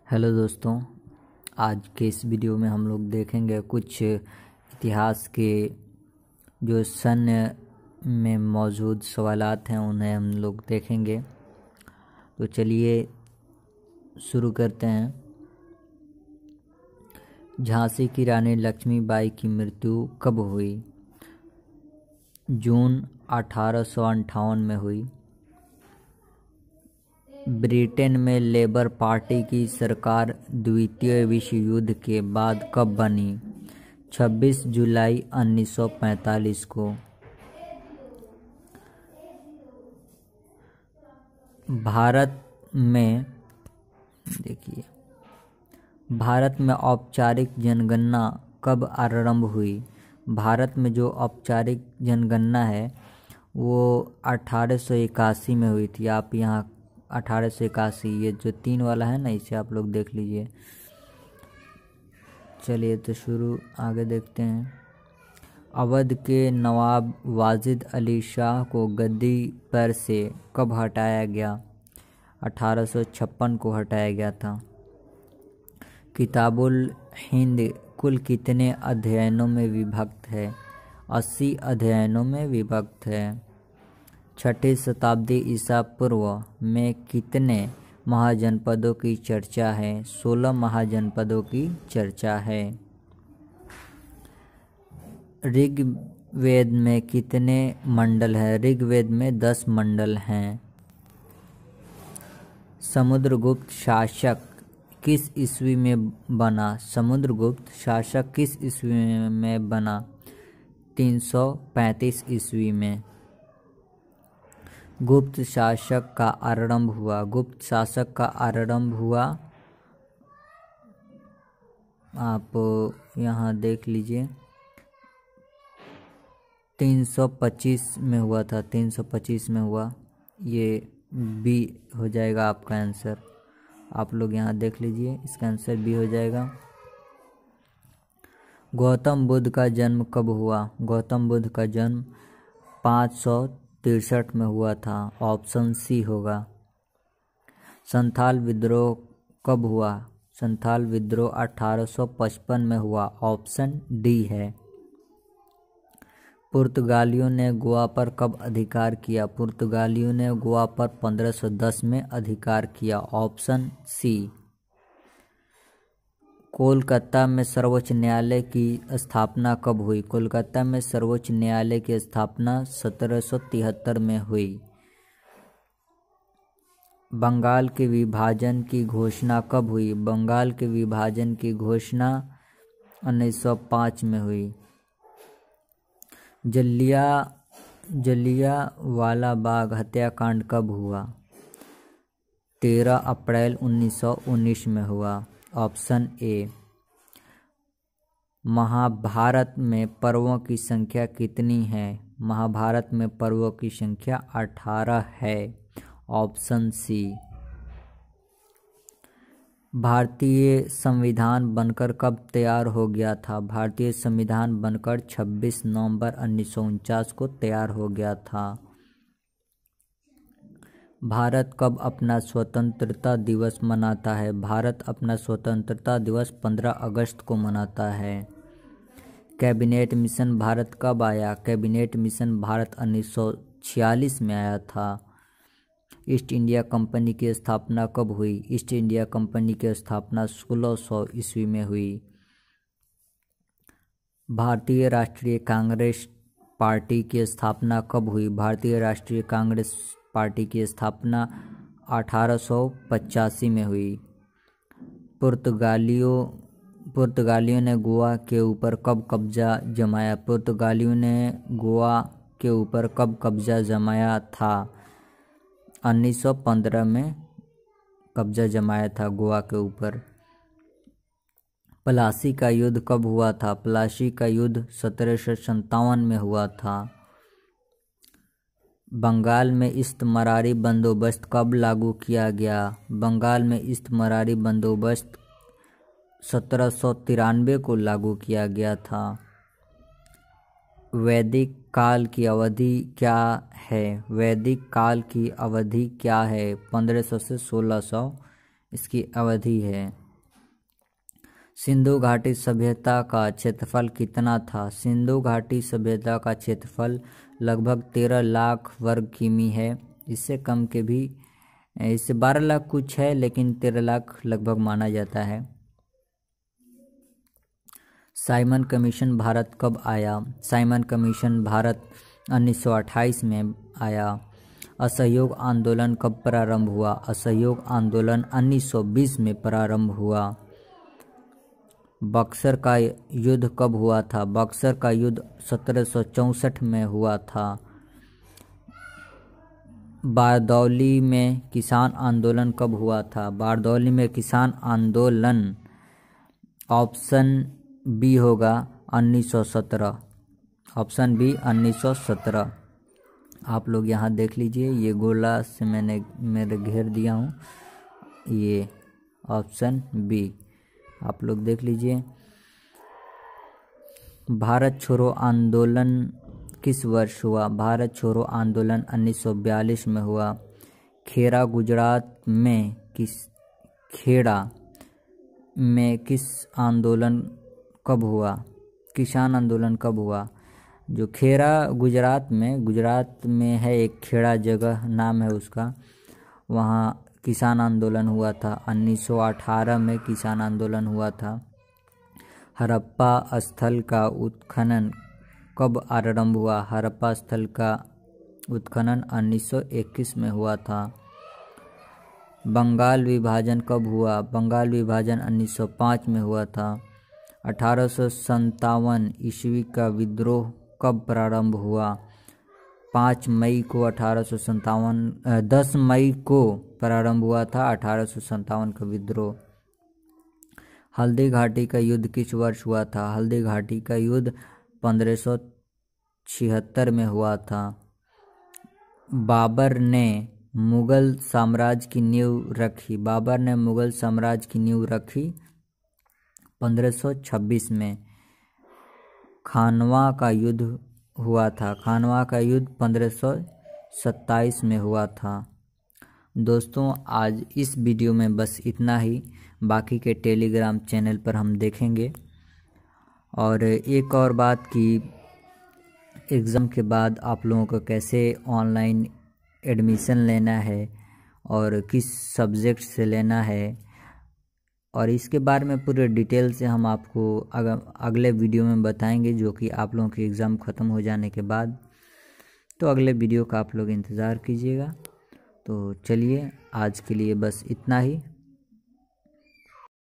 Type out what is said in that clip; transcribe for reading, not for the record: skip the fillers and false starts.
Hello दोस्तों, आज के इस वीडियो में हम लोग देखेंगे कुछ इतिहास के जो सन में मौजूद सवालात हैं उन्हें हम लोग देखेंगे। तो चलिए शुरू करते हैं। झांसी की रानी लक्ष्मीबाई की मृत्यु कब हुई? जून 1858 में हुई। ब्रिटेन में लेबर पार्टी की सरकार द्वितीय विश्व युद्ध के बाद कब बनी? 26 जुलाई 1945 को। भारत में औपचारिक जनगणना कब आरंभ हुई? भारत में जो औपचारिक जनगणना है वो 1881 में हुई थी। आप यहाँ 1881 ये जो 3 वाला है ना, इसे आप लोग देख लीजिए। चलिए तो आगे देखते हैं। अवध के नवाब वाजिद अली शाह को गद्दी पर से कब हटाया गया? 1856 को हटाया गया था। किताबुल हिंद कुल कितने अध्ययनों में विभक्त है? 80 अध्ययनों में विभक्त है। 6ठी शताब्दी ईसा पूर्व में कितने महाजनपदों की चर्चा है? 16 महाजनपदों की चर्चा है। ऋग्वेद में कितने मंडल हैं? ऋग्वेद में 10 मंडल हैं। समुद्रगुप्त शासक किस ईस्वी में बना? समुद्रगुप्त शासक किस ईस्वी में बना? 335 ईस्वी में। गुप्त शासक का आरंभ हुआ। गुप्त शासक का आरंभ हुआ, आप यहाँ देख लीजिए, 325 में हुआ था। 325 में हुआ। ये बी हो जाएगा आपका आंसर। आप लोग यहाँ देख लीजिए, इसका आंसर बी हो जाएगा। गौतम बुद्ध का जन्म कब हुआ? गौतम बुद्ध का जन्म 563 में हुआ था। ऑप्शन सी होगा। संथाल विद्रोह कब हुआ? संथाल विद्रोह 1855 में हुआ। ऑप्शन डी है। पुर्तगालियों ने गोवा पर कब अधिकार किया? पुर्तगालियों ने गोवा पर 1510 में अधिकार किया। Option C. कोलकाता में सर्वोच्च न्यायालय की स्थापना कब हुई? कोलकाता में सर्वोच्च न्यायालय की स्थापना 1773 में हुई। बंगाल के विभाजन की घोषणा कब हुई? बंगाल के विभाजन की घोषणा 1905 में हुई। जलियांवाला बाग हत्याकांड कब हुआ? 13 अप्रैल 1919 में हुआ। Option A. महाभारत में पर्वों की संख्या कितनी है? महाभारत में पर्वों की संख्या 18 है। Option C. भारतीय संविधान बनकर कब तैयार हो गया था? भारतीय संविधान बनकर 26 नवंबर 1949 को तैयार हो गया था। भारत कब अपना स्वतंत्रता दिवस मनाता है? भारत अपना स्वतंत्रता दिवस 15 अगस्त को मनाता है। कैबिनेट मिशन भारत कब आया? कैबिनेट मिशन भारत 1946 में आया था। ईस्ट इंडिया कंपनी की स्थापना कब हुई? ईस्ट इंडिया कंपनी की स्थापना 1600 ईस्वी में हुई। भारतीय राष्ट्रीय कांग्रेस पार्टी की स्थापना कब हुई? भारतीय राष्ट्रीय कांग्रेस पार्टी की स्थापना 1885 में हुई। पुर्तगालियों ने गोवा के ऊपर कब कब्जा जमाया? पुर्तगालियों ने गोवा के ऊपर कब कब्जा जमाया था? 1915 में कब्जा जमाया था गोवा के ऊपर। प्लासी का युद्ध कब हुआ था? प्लासी का युद्ध 1757 में हुआ था। बंगाल में इस्तमरारी बंदोबस्त कब लागू किया गया? बंगाल में इस्तमरारी बंदोबस्त 1793 को लागू किया गया था। वैदिक काल की अवधि क्या है? वैदिक काल की अवधि क्या है? 1500 से 1600 इसकी अवधि है। सिंधु घाटी सभ्यता का क्षेत्रफल कितना था? सिंधु घाटी सभ्यता का क्षेत्रफल लगभग 13 लाख वर्ग किमी है। इससे कम के भी, इससे 12 लाख कुछ है, लेकिन 13 लाख लगभग माना जाता है। साइमन कमीशन भारत कब आया? साइमन कमीशन भारत 1928 में आया। असहयोग आंदोलन कब प्रारंभ हुआ? असहयोग आंदोलन 1920 में प्रारंभ हुआ। बक्सर का युद्ध कब हुआ था? बक्सर का युद्ध 1764 में हुआ था। बारदौली में किसान आंदोलन कब हुआ था? बारदौली में किसान आंदोलन, ऑप्शन बी होगा 1917। Option B 1917। आप लोग यहाँ देख लीजिए, ये गोला से मेरे घेर दिया हूँ, ये ऑप्शन बी आप लोग देख लीजिए। भारत छोड़ो आंदोलन किस वर्ष हुआ? भारत छोड़ो आंदोलन 1942 में हुआ। खेड़ा गुजरात में किस आंदोलन कब हुआ? किसान आंदोलन कब हुआ? जो खेड़ा गुजरात में है, एक खेड़ा जगह नाम है उसका, वहाँ किसान आंदोलन हुआ था। 1918 में किसान आंदोलन हुआ था। हड़प्पा स्थल का उत्खनन कब आरंभ हुआ? हड़प्पा स्थल का उत्खनन 1921 में हुआ था। बंगाल विभाजन कब हुआ? बंगाल विभाजन 1905 में हुआ था। 1857 ईस्वी का विद्रोह कब प्रारंभ हुआ? 5 मई को 1857 10 मई को प्रारंभ हुआ था 1857 का विद्रोह। हल्दी घाटी का युद्ध किस वर्ष हुआ था? हल्दी घाटी का युद्ध 1576 में हुआ था। बाबर ने मुगल साम्राज्य की नींव रखी। बाबर ने मुगल साम्राज्य की नींव रखी 1526 में। खानवा का युद्ध हुआ था। खानवा का युद्ध 1527 में हुआ था। दोस्तों, आज इस वीडियो में बस इतना ही। बाकी के टेलीग्राम चैनल पर हम देखेंगे। और एक और बात कि एग्ज़ाम के बाद आप लोगों को कैसे ऑनलाइन एडमिशन लेना है और किस सब्जेक्ट से लेना है, और इसके बारे में पूरे डिटेल से हम आपको अगले वीडियो में बताएंगे, जो कि आप लोगों की एग्ज़ाम ख़त्म हो जाने के बाद। तो अगले वीडियो का आप लोग इंतज़ार कीजिएगा। तो चलिए, आज के लिए बस इतना ही।